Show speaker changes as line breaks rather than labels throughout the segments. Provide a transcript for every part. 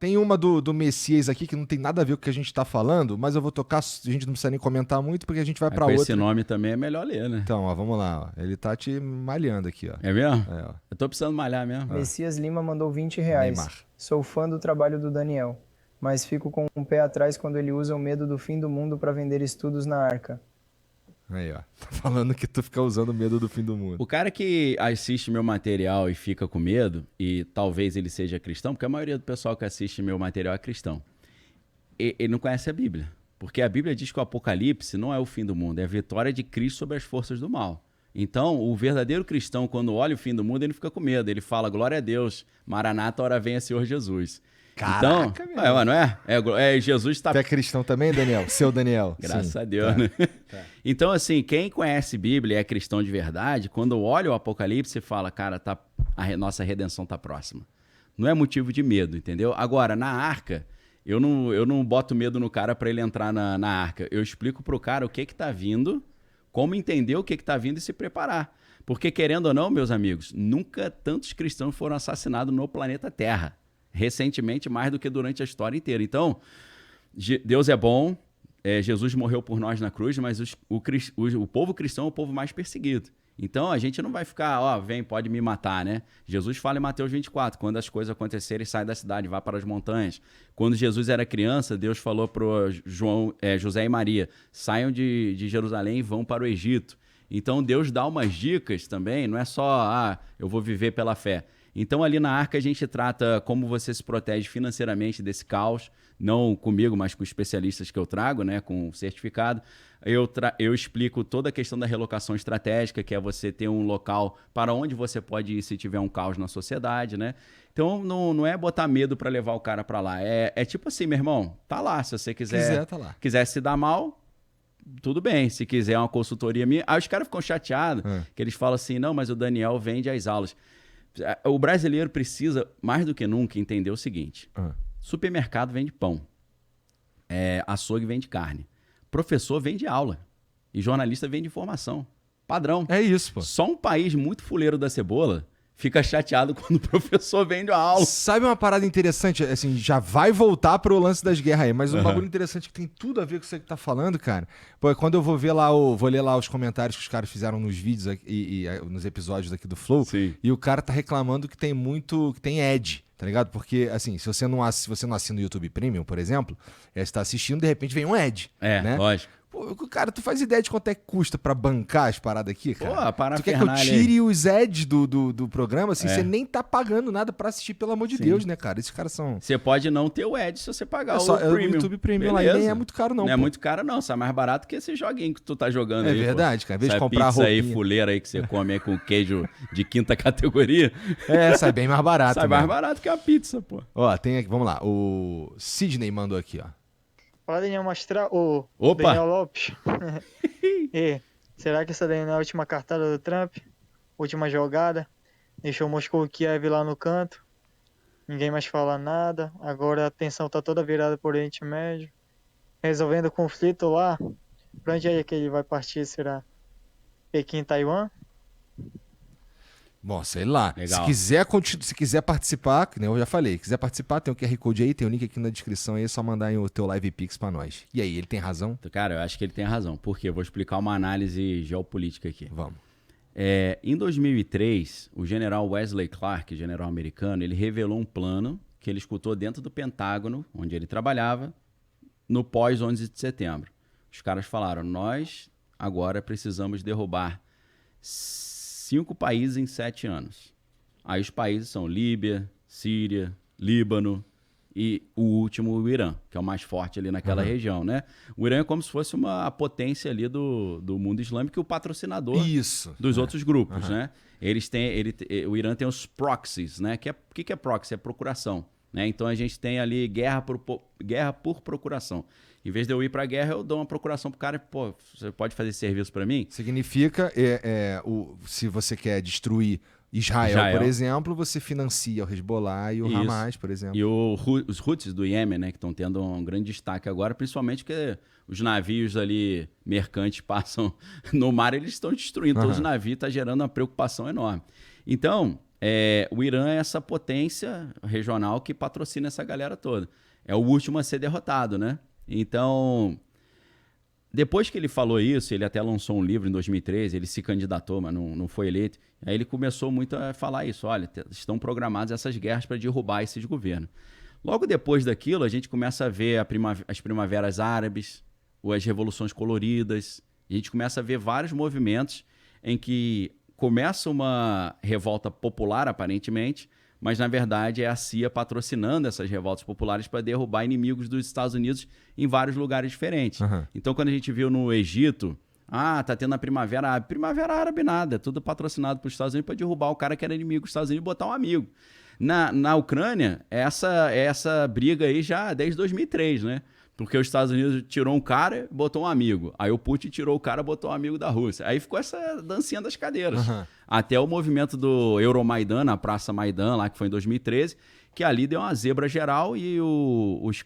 Tem uma do Messias aqui que não tem nada a ver com o que a gente tá falando, mas eu vou tocar, a gente não precisa nem comentar muito, porque a gente vai pra
Com
outra.
esse nome também é melhor ler, né?
Então, ó, vamos lá, ó. Ele tá te malhando aqui, ó.
É mesmo?
É, ó.
Eu tô precisando malhar mesmo.
Messias Lima mandou R$20.
Neymar.
Sou fã do trabalho do Daniel, mas fico com um pé atrás quando ele usa o medo do fim do mundo para vender estudos na Arca.
Aí, ó. Tá falando que tu fica usando medo do fim do mundo.
O cara que assiste meu material e fica com medo, e talvez ele seja cristão, porque a maioria do pessoal que assiste meu material é cristão, ele não conhece a Bíblia. Porque a Bíblia diz que o Apocalipse não é o fim do mundo, é a vitória de Cristo sobre as forças do mal. Então, o verdadeiro cristão, quando olha o fim do mundo, ele não fica com medo. Ele fala, glória a Deus, Maranata, ora venha, Senhor Jesus.
Caraca,
então, não é? Jesus está...
Tu é cristão também, Daniel? Seu Daniel.
Graças
Sim.
a Deus, né? Então, assim, quem conhece Bíblia e é cristão de verdade, quando olha o Apocalipse, fala, cara, nossa redenção tá próxima. Não é motivo de medo, entendeu? Agora, na arca, eu não boto medo no cara para ele entrar na arca. Eu explico pro cara o que tá vindo, como entender o que tá vindo e se preparar. Porque, querendo ou não, meus amigos, nunca tantos cristãos foram assassinados no planeta Terra. Recentemente, mais do que durante a história inteira. Então, Deus é bom, Jesus morreu por nós na cruz, mas o povo cristão é o povo mais perseguido. Então, a gente não vai ficar, vem, pode me matar, né? Jesus fala em Mateus 24, quando as coisas acontecerem, sai da cidade, vá para as montanhas. Quando Jesus era criança, Deus falou para José e Maria, saiam de Jerusalém e vão para o Egito. Então, Deus dá umas dicas também, não é só, eu vou viver pela fé. Então, ali na Arca, a gente trata como você se protege financeiramente desse caos, não comigo, mas com especialistas que eu trago, né, com certificado. Eu explico toda a questão da relocação estratégica, que é você ter um local para onde você pode ir se tiver um caos na sociedade, né? Então, não é botar medo para levar o cara para lá. É tipo assim, meu irmão, tá lá, se você quiser se dar mal, tudo bem, se quiser uma consultoria minha. Aí os caras ficam chateados, que eles falam assim, não, mas o Daniel vende as aulas. O brasileiro precisa, mais do que nunca, entender o seguinte. Supermercado vende pão. Açougue vende carne. Professor vende aula. E jornalista vende informação. Padrão.
É isso, pô.
Só um país muito fuleiro da cebola fica chateado quando o professor vende a aula.
Sabe uma parada interessante? Assim, já vai voltar pro lance das guerras aí, mas um bagulho interessante que tem tudo a ver com o que você tá falando, cara. Pô, quando eu vou ver lá, vou ler lá os comentários que os caras fizeram nos vídeos e nos episódios aqui do Flow,
Sim.
E o cara tá reclamando que tem ad, tá ligado? Porque, assim, se você não assina o YouTube Premium, por exemplo, você tá assistindo, de repente vem um ad, né?
Lógico.
Pô, cara, tu faz ideia de quanto é que custa pra bancar as paradas aqui, cara?
Pô, a
tu quer que eu tire os ads do programa? Assim, você nem tá pagando nada pra assistir, pelo amor de Deus, né, cara? Esses caras são...
Você pode não ter o ad se você pagar o
Premium.
Premium.
O YouTube Premium lá, e nem é muito caro não,
Não é muito caro não, sai mais barato que esse joguinho que tu tá jogando aí.
É verdade, cara. Em vez de
essa
comprar
pizza
roupinha
aí, fuleira aí que você come aí com queijo de quinta categoria.
Sai bem mais barato.
Sai mais barato que a pizza, pô.
Ó, tem aqui, vamos lá. O Sidney mandou aqui, ó.
Fala, Daniel Mastral.
Opa!
Daniel Lopes. Será que essa daí não é a última cartada do Trump? Última jogada? Deixou Moscou e Kiev lá no canto. Ninguém mais fala nada. Agora a atenção tá toda virada por Oriente Médio. Resolvendo o conflito lá. Pra onde é que ele vai partir, será? Pequim, Taiwan?
Bom, sei lá.
Legal.
Se quiser participar, que nem eu já falei, quiser participar, tem o QR Code aí, tem o link aqui na descrição aí, é só mandar aí o teu Live Pix pra nós. E aí, ele tem razão?
Cara, eu acho que ele tem razão. Por quê? Eu vou explicar uma análise geopolítica aqui.
Vamos.
Em 2003, o general Wesley Clark, general americano, ele revelou um plano que ele escutou dentro do Pentágono, onde ele trabalhava, no pós-11 de setembro. Os caras falaram, nós agora precisamos derrubar 5 países em 7 anos. Aí os países são Líbia, Síria, Líbano e o último, o Irã, que é o mais forte ali naquela região, né? O Irã é como se fosse uma potência ali do mundo islâmico e o patrocinador dos outros grupos, né? O Irã tem os proxies, né? O que é proxy? É procuração, né? Então a gente tem ali guerra por procuração. Em vez de eu ir pra guerra, eu dou uma procuração pro cara. Pô, você pode fazer serviço pra mim?
Significa, se você quer destruir Israel, por exemplo, você financia o Hezbollah e o Hamas, por exemplo.
E os Houthis do Iêmen, né, que estão tendo um grande destaque agora, principalmente porque os navios ali, mercantes, passam no mar, eles estão destruindo todos os navios, está gerando uma preocupação enorme. Então, o Irã é essa potência regional que patrocina essa galera toda. É o último a ser derrotado, né? Então, depois que ele falou isso, ele até lançou um livro em 2013, ele se candidatou, mas não foi eleito. Aí ele começou muito a falar isso, olha, estão programadas essas guerras para derrubar esses governos. Logo depois daquilo, a gente começa a ver as primaveras árabes, as revoluções coloridas, a gente começa a ver vários movimentos em que começa uma revolta popular, aparentemente, mas na verdade é a CIA patrocinando essas revoltas populares para derrubar inimigos dos Estados Unidos em vários lugares diferentes.
Uhum.
Então, quando a gente viu no Egito, tá tendo a primavera árabe. Primavera árabe nada, é tudo patrocinado pelos Estados Unidos para derrubar o cara que era inimigo dos Estados Unidos e botar um amigo. Na Ucrânia, essa briga aí já desde 2003, né? Porque os Estados Unidos tirou um cara e botou um amigo. Aí o Putin tirou o cara e botou um amigo da Rússia. Aí ficou essa dancinha das cadeiras.
Uhum.
Até o movimento do Euromaidan, na Praça Maidan, lá que foi em 2013, que ali deu uma zebra geral e os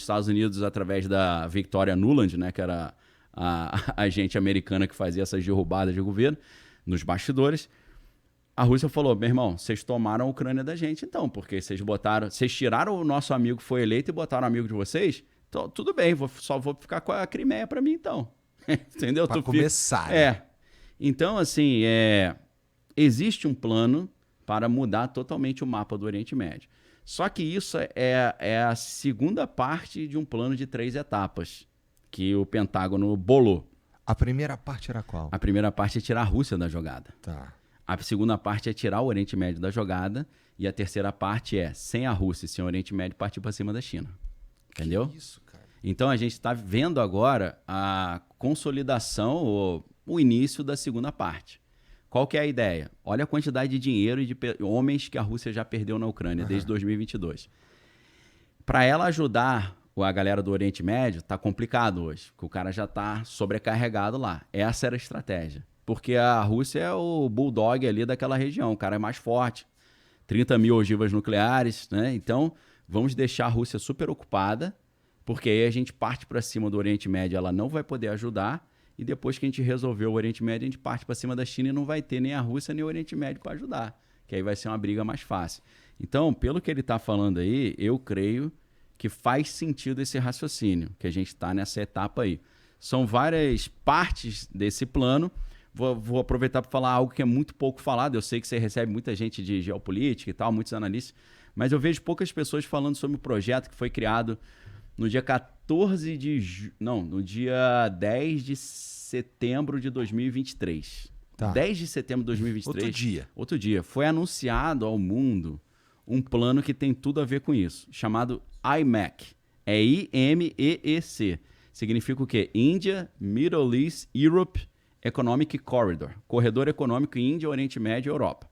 Estados Unidos, através da Victoria Nuland, né, que era a agente americana que fazia essas derrubadas de governo, nos bastidores, a Rússia falou, meu irmão, vocês tomaram a Ucrânia da gente então, porque vocês tiraram o nosso amigo que foi eleito e botaram o amigo de vocês, então tudo bem, só vou ficar com a Crimeia para mim então. Entendeu?
Para começar.
Então, assim, existe um plano para mudar totalmente o mapa do Oriente Médio. Só que isso é a segunda parte de um plano de 3 etapas que o Pentágono bolou.
A primeira parte era qual?
A primeira parte é tirar a Rússia da jogada.
Tá.
A segunda parte é tirar o Oriente Médio da jogada. E a terceira parte é, sem a Rússia e sem o Oriente Médio, partir para cima da China. Entendeu?
Que isso, cara?
Então, a gente está vendo agora a consolidação, ou o início da segunda parte. Qual que é a ideia? Olha a quantidade de dinheiro e de homens que a Rússia já perdeu na Ucrânia desde 2022. Para ela ajudar a galera do Oriente Médio, tá complicado hoje, porque o cara já está sobrecarregado lá. Essa era a estratégia. Porque a Rússia é o bulldog ali daquela região, o cara é mais forte. 30 mil ogivas nucleares, né? Então, vamos deixar a Rússia super ocupada, porque aí a gente parte para cima do Oriente Médio, ela não vai poder ajudar, e depois que a gente resolver o Oriente Médio, a gente parte para cima da China e não vai ter nem a Rússia nem o Oriente Médio para ajudar, que aí vai ser uma briga mais fácil. Então, pelo que ele está falando aí, eu creio que faz sentido esse raciocínio, que a gente está nessa etapa aí. São várias partes desse plano. Vou aproveitar para falar algo que é muito pouco falado. Eu sei que você recebe muita gente de geopolítica e tal, muitos analistas, mas eu vejo poucas pessoas falando sobre o projeto que foi criado no dia 10 de setembro de 2023.
Tá.
10 de setembro de 2023.
Outro dia.
Foi anunciado ao mundo um plano que tem tudo a ver com isso, chamado IMEC. É IMEEC. Significa o quê? India, Middle East, Europe Economic Corridor. Corredor Econômico Índia, Oriente Médio e Europa.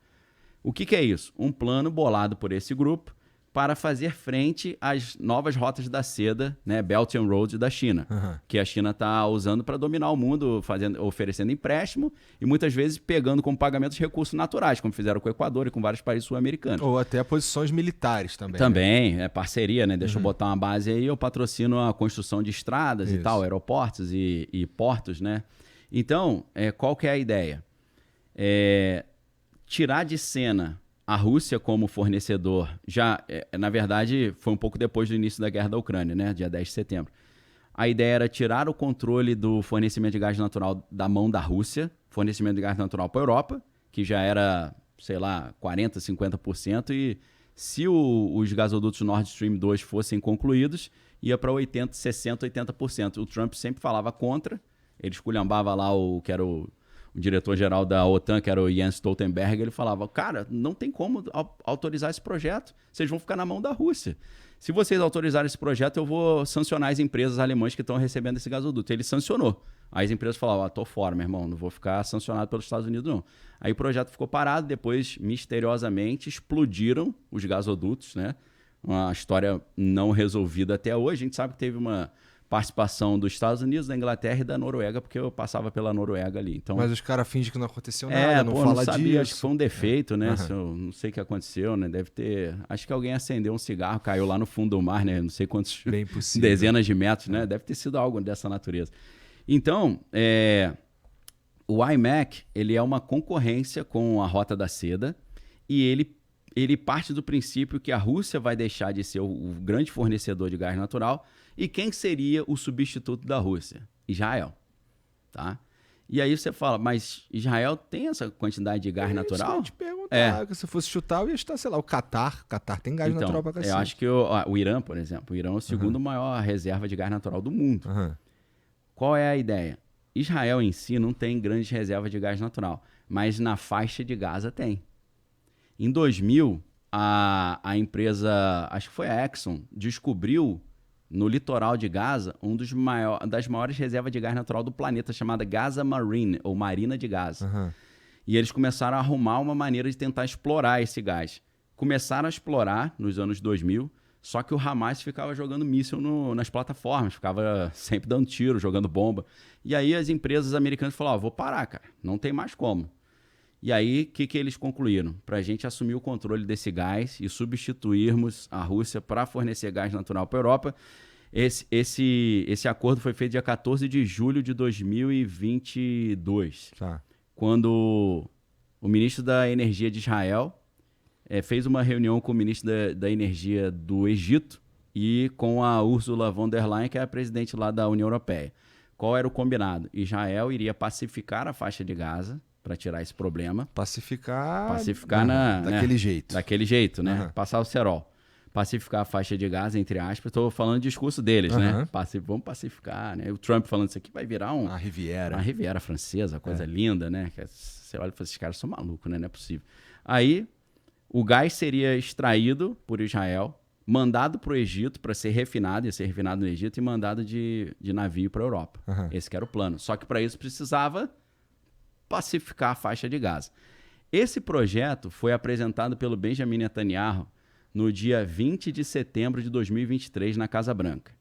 O que é isso? Um plano bolado por esse grupo para fazer frente às novas rotas da seda, né, Belt and Road da China, que a China está usando para dominar o mundo, oferecendo empréstimo e muitas vezes pegando como pagamento os recursos naturais, como fizeram com o Equador e com vários países sul-americanos.
Ou até posições militares também.
Também, é parceria, né? Deixa eu botar uma base aí, eu patrocino a construção de estradas e tal, aeroportos e portos, né? Então, qual que é a ideia? Tirar de cena a Rússia como fornecedor, na verdade, foi um pouco depois do início da guerra da Ucrânia, né? Dia 10 de setembro. A ideia era tirar o controle do fornecimento de gás natural da mão da Rússia, fornecimento de gás natural para a Europa, que já era, sei lá, 40%, 50%, e se os gasodutos Nord Stream 2 fossem concluídos, ia para 80%, 60%, 80%. O Trump sempre falava contra, ele esculhambava lá que era o diretor-geral da OTAN, que era o Jens Stoltenberg, ele falava, cara, não tem como autorizar esse projeto, vocês vão ficar na mão da Rússia. Se vocês autorizarem esse projeto, eu vou sancionar as empresas alemãs que estão recebendo esse gasoduto. Ele sancionou. Aí as empresas falavam, tô fora, meu irmão, não vou ficar sancionado pelos Estados Unidos, não. Aí o projeto ficou parado, depois, misteriosamente, explodiram os gasodutos, né? Uma história não resolvida até hoje. A gente sabe que teve uma participação dos Estados Unidos, da Inglaterra e da Noruega, porque eu passava pela Noruega ali. Então,
mas os caras fingem que não aconteceu nada, não fala
não sabia,
disso.
Acho que foi um defeito, né? Não sei o que aconteceu, né? Deve ter... Acho que alguém acendeu um cigarro, caiu lá no fundo do mar, né? Não sei quantos...
Bem possível.
Dezenas de metros, né? Deve ter sido algo dessa natureza. Então, o IMEC, ele é uma concorrência com a Rota da Seda, e ele parte do princípio que a Rússia vai deixar de ser o grande fornecedor de gás natural, e quem seria o substituto da Rússia? Israel, tá? E aí você fala, mas Israel tem essa quantidade de gás natural?
Eu ia te perguntar, se fosse chutar, eu ia chutar, sei lá, o Catar. O Catar tem gás natural pra cacete.
Eu acho que o Irã, por exemplo, o Irã é o segundo maior reserva de gás natural do mundo. Qual é a ideia? Israel em si não tem grandes reservas de gás natural, mas na faixa de Gaza tem. Em 2000, a empresa, acho que foi a Exxon, descobriu no litoral de Gaza das maiores reservas de gás natural do planeta, chamada Gaza Marine, ou Marina de Gaza. E eles começaram a arrumar uma maneira de tentar explorar esse gás. Começaram a explorar nos anos 2000, só que o Hamas ficava jogando míssil nas plataformas, ficava sempre dando tiro, jogando bomba. E aí as empresas americanas falaram, vou parar, cara, não tem mais como. E aí, o que eles concluíram? Para a gente assumir o controle desse gás e substituirmos a Rússia para fornecer gás natural para a Europa, esse acordo foi feito dia 14 de julho de 2022, quando o ministro da Energia de Israel fez uma reunião com o ministro da Energia do Egito e com a Ursula von der Leyen, que é a presidente lá da União Europeia. Qual era o combinado? Israel iria pacificar a faixa de Gaza, para tirar esse problema.
Pacificar
daquele
jeito.
Daquele jeito, né? Passar o cerol. Pacificar a faixa de Gaza, entre aspas. Estou falando do discurso deles, né? Vamos pacificar, né? O Trump falando isso aqui vai virar uma
Riviera.
Uma Riviera francesa, coisa linda, né? Você olha e fala, esses caras são malucos, né? Não é possível. Aí, o gás seria extraído por Israel, mandado para o Egito para ser refinado, ia ser refinado no Egito e mandado de navio para a Europa. Esse que era o plano. Só que para isso precisava pacificar a faixa de Gaza. Esse projeto foi apresentado pelo Benjamin Netanyahu no dia 20 de setembro de 2023 na Casa Branca.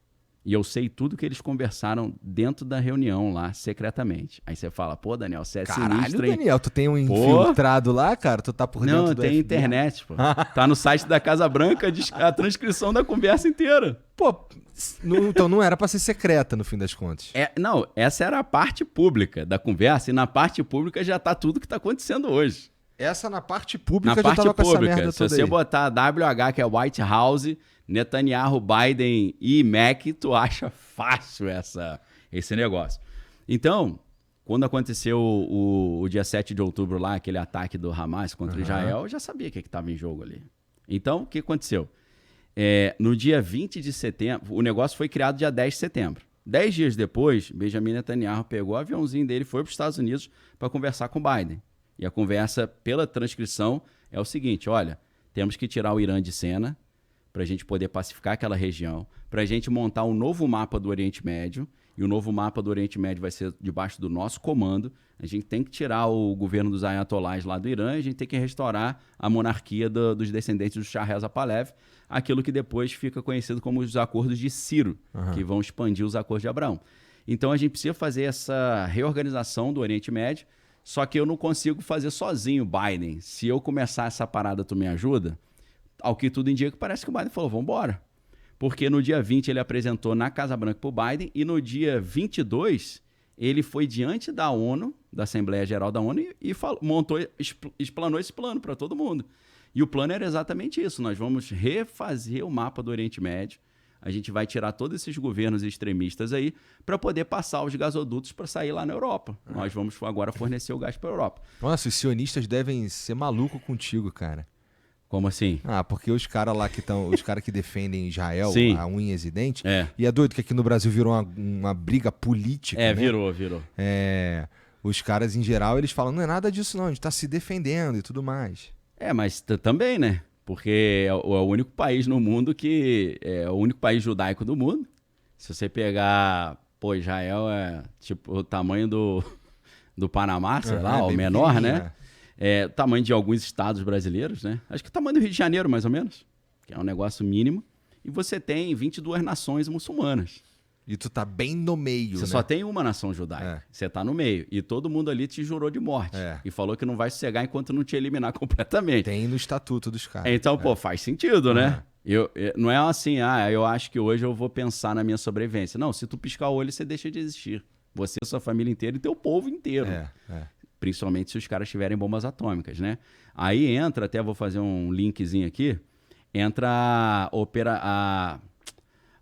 E eu sei tudo que eles conversaram dentro da reunião lá, secretamente. Aí você fala, pô, Daniel, você é sinistro, hein?
Daniel, tu tem um infiltrado lá, cara? Tu tá por dentro do
tem
FBI?
Internet, pô. Tá no site da Casa Branca a transcrição da conversa inteira.
Pô, então não era pra ser secreta, no fim das contas.
Não, essa era a parte pública da conversa, e na parte pública já tá tudo que tá acontecendo hoje.
Essa na parte pública já tava com essa merda
se
toda
você
aí.
botar WH, que é White House, Netanyahu, Biden e Mac, tu acha fácil esse negócio. Então, quando aconteceu o dia 7 de outubro lá, aquele ataque do Hamas contra Israel, eu já sabia o que estava em jogo ali. Então, o que aconteceu? No dia 20 de setembro, o negócio foi criado dia 10 de setembro. 10 dias depois, Benjamin Netanyahu pegou o aviãozinho dele e foi para os Estados Unidos para conversar com Biden. E a conversa, pela transcrição, é o seguinte, olha, temos que tirar o Irã de cena para a gente poder pacificar aquela região, para a gente montar um novo mapa do Oriente Médio, e o novo mapa do Oriente Médio vai ser debaixo do nosso comando. A gente tem que tirar o governo dos ayatolás lá do Irã, e a gente tem que restaurar a monarquia dos descendentes do Shah Reza Pahlavi, aquilo que depois fica conhecido como os acordos de Ciro, que vão expandir os acordos de Abraão. Então a gente precisa fazer essa reorganização do Oriente Médio, só que eu não consigo fazer sozinho, Biden. Se eu começar essa parada, tu me ajuda? Ao que tudo indica, parece que o Biden falou, vamos embora. Porque no dia 20 ele apresentou na Casa Branca para o Biden, e no dia 22 ele foi diante da ONU, da Assembleia Geral da ONU, e explanou esse plano para todo mundo. E o plano era exatamente isso, nós vamos refazer o mapa do Oriente Médio, a gente vai tirar todos esses governos extremistas aí para poder passar os gasodutos para sair lá na Europa. Nós vamos agora fornecer o gás para a Europa.
Nossa, os sionistas devem ser malucos contigo, cara.
Como assim?
Porque os caras lá os caras que defendem Israel,
Sim.
a unhas e dentes, e é doido que aqui no Brasil virou uma briga política, né?
Virou.
Os caras, em geral, eles falam, não é nada disso não, a gente tá se defendendo e tudo mais.
Mas também, né? Porque é o único país no mundo que... É o único país judaico do mundo. Se você pegar... Pô, Israel é tipo o tamanho do Panamá, sei lá, o menor, né? O tamanho de alguns estados brasileiros, né? Acho que o tamanho do Rio de Janeiro, mais ou menos. Que é um negócio mínimo. E você tem 22 nações muçulmanas.
E tu tá bem no meio,
Você só tem uma nação judaica. Você tá no meio. E todo mundo ali te jurou de morte. E falou que não vai sossegar enquanto não te eliminar completamente.
Tem no estatuto dos caras.
Então, pô, faz sentido, né? Não é assim, eu acho que hoje eu vou pensar na minha sobrevivência. Não, se tu piscar o olho, você deixa de existir. Você, sua família inteira e teu povo inteiro. principalmente se os caras tiverem bombas atômicas, né? Aí entra, até vou fazer um linkzinho aqui, entra a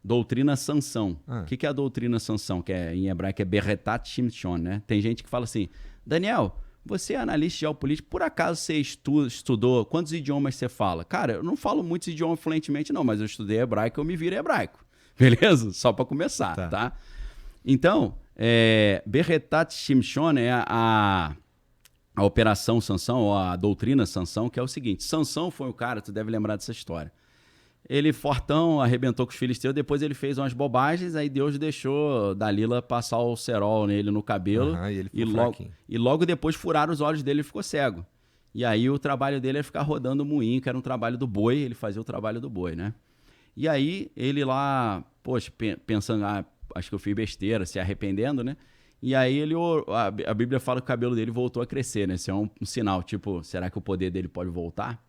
doutrina Sansão. O que é a doutrina Sansão? Que em hebraico é Beretat Shimshon, né? Tem gente que fala assim, Daniel, você é analista geopolítico, por acaso você estudou, quantos idiomas você fala? Cara, eu não falo muitos idiomas fluentemente não, mas eu estudei hebraico, eu me viro hebraico. Beleza? Só para começar, tá? Então, Beretat Shimshon é a operação Sansão, ou a doutrina Sansão, que é o seguinte, Sansão foi o cara, tu deve lembrar dessa história. Ele, fortão, arrebentou com os filisteus, depois ele fez umas bobagens, aí Deus deixou Dalila passar o cerol nele no cabelo, e logo depois furaram os olhos dele e ficou cego. E aí o trabalho dele era ficar rodando o moinho, que era um trabalho do boi, ele fazia o trabalho do boi, né? E aí ele lá, poxa, pensando, acho que eu fiz besteira, se arrependendo, né? E aí a Bíblia fala que o cabelo dele voltou a crescer, né? Esse é um sinal, tipo, será que o poder dele pode voltar?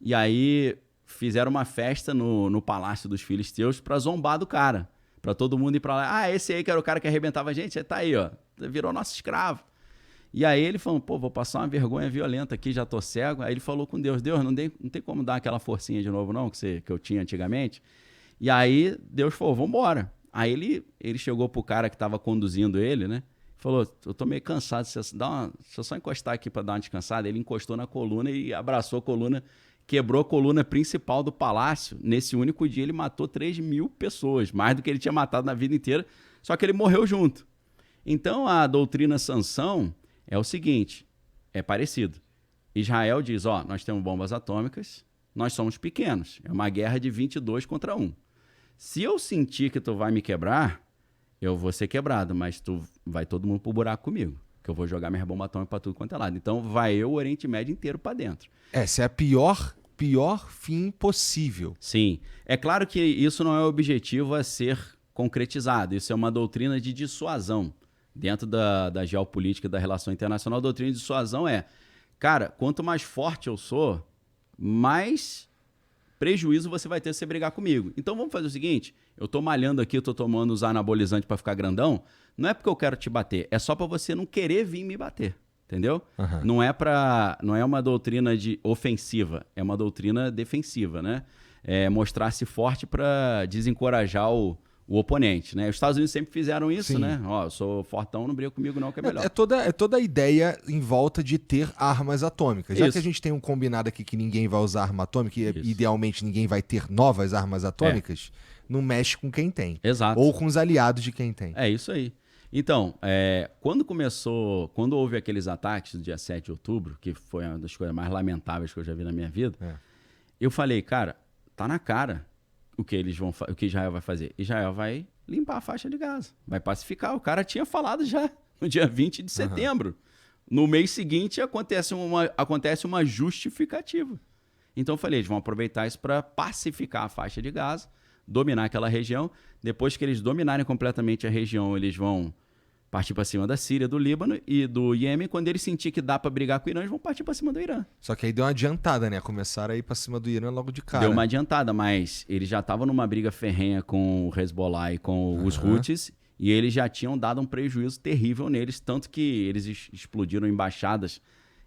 E aí fizeram uma festa no palácio dos filisteus pra zombar do cara. Pra todo mundo ir pra lá. Esse aí que era o cara que arrebentava a gente, tá aí, ó. Virou nosso escravo. E aí ele falou, pô, vou passar uma vergonha violenta aqui, já tô cego. Aí ele falou com Deus, não tem como dar aquela forcinha de novo não, que eu tinha antigamente. E aí Deus falou, vambora. Aí ele chegou pro cara que tava conduzindo ele, né? Falou, eu tô meio cansado, deixa eu só encostar aqui pra dar uma descansada. Ele encostou na coluna e abraçou a coluna, quebrou a coluna principal do palácio. Nesse único dia ele matou 3.000 pessoas, mais do que ele tinha matado na vida inteira, só que ele morreu junto. Então a doutrina Sansão é o seguinte, é parecido. Israel diz, nós temos bombas atômicas, nós somos pequenos, é uma guerra de 22 contra 1. Se eu sentir que tu vai me quebrar, eu vou ser quebrado, mas vai todo mundo pro buraco comigo, que eu vou jogar minha bomba atômica pra tudo quanto é lado. Então vai o Oriente Médio inteiro pra dentro.
Essa é a pior fim possível.
Sim. É claro que isso não é o objetivo a ser concretizado. Isso é uma doutrina de dissuasão. Dentro da geopolítica da relação internacional, a doutrina de dissuasão é, cara, quanto mais forte eu sou, mais prejuízo você vai ter se você brigar comigo. Então vamos fazer o seguinte, eu tô malhando aqui, eu tô tomando os anabolizantes para ficar grandão, não é porque eu quero te bater, é só para você não querer vir me bater, entendeu?
Uhum.
Não é uma doutrina de ofensiva, é uma doutrina defensiva, né? É mostrar-se forte para desencorajar o oponente, né? Os Estados Unidos sempre fizeram isso, né? Eu sou fortão, não briga comigo não, que é melhor.
É toda a ideia em volta de ter armas atômicas. Já
Isso.
que a gente tem um combinado aqui que ninguém vai usar arma atômica e idealmente ninguém vai ter novas armas atômicas, não mexe com quem tem.
Exato.
Ou com os aliados de quem tem.
É isso aí. Então, quando houve aqueles ataques do dia 7 de outubro, que foi uma das coisas mais lamentáveis que eu já vi na minha vida, eu falei, cara, tá na cara o que Israel vai fazer. Israel vai limpar a faixa de Gaza, vai pacificar. O cara tinha falado já no dia 20 de setembro. No mês seguinte acontece uma justificativa. Então eu falei, eles vão aproveitar isso para pacificar a faixa de Gaza, dominar aquela região. Depois que eles dominarem completamente a região, eles vão partir para cima da Síria, do Líbano e do Iêmen. Quando eles sentirem que dá para brigar com o Irã, eles vão partir para cima do Irã.
Só que aí deu uma adiantada, né? Começaram a ir para cima do Irã logo de cara.
Deu uma adiantada, mas eles já estavam numa briga ferrenha com o Hezbollah e com os Houthis, e eles já tinham dado um prejuízo terrível neles, tanto que eles explodiram embaixadas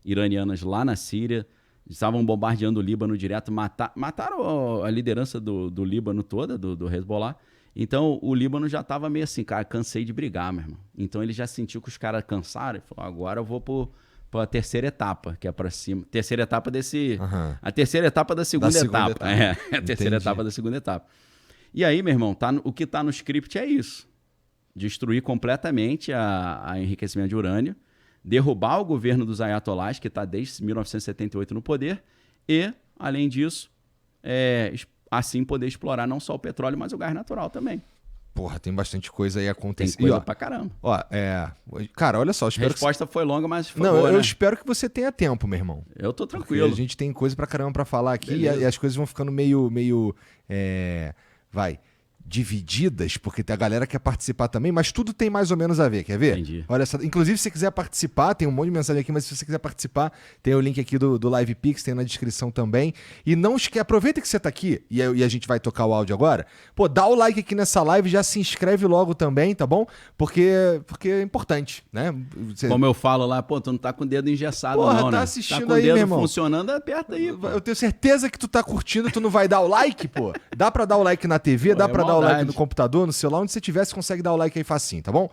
iranianas lá na Síria, estavam bombardeando o Líbano direto, mataram a liderança do Líbano toda, do Hezbollah. Então o Líbano já estava meio assim, cara, cansei de brigar, meu irmão. Então ele já sentiu que os caras cansaram e falou, agora eu vou para a terceira etapa, que é para cima. Terceira etapa a terceira etapa da segunda etapa. A terceira etapa da segunda etapa. E aí, meu irmão, o que está no script é isso. Destruir completamente a enriquecimento de urânio, derrubar o governo dos ayatolás, que está desde 1978 no poder, e, além disso, assim poder explorar não só o petróleo, mas o gás natural também.
Porra, tem bastante coisa aí acontecendo.
Tem coisa pra caramba.
Cara, olha só.
A resposta foi longa, mas foi
boa,
né?
Eu espero que você tenha tempo, meu irmão.
Eu tô tranquilo.
Porque a gente tem coisa pra caramba pra falar aqui e as coisas vão ficando meio divididas, porque a galera quer participar também, mas tudo tem mais ou menos a ver, quer ver?
Entendi.
Olha só, inclusive se você quiser participar, tem um monte de mensagem aqui, mas se você quiser participar, tem o link aqui do Live Pix, tem na descrição também. E não esquece, aproveita que você tá aqui, e a gente vai tocar o áudio agora, pô, dá o like aqui nessa live, já se inscreve logo também, tá bom? Porque é importante, né?
Como eu falo lá, pô, tu não tá com o dedo engessado
Porra,
não,
tá
né?
assistindo
tá com
aí,
o dedo
meu irmão.
funcionando, aperta aí, pô.
Eu tenho certeza que tu tá curtindo, tu não vai dar o like, pô. Dá pra dar o like na TV,
Pô,
dá
é
pra dar o like
maldade.
no computador, no celular, onde você tiver, você consegue dar o like aí facinho, tá bom?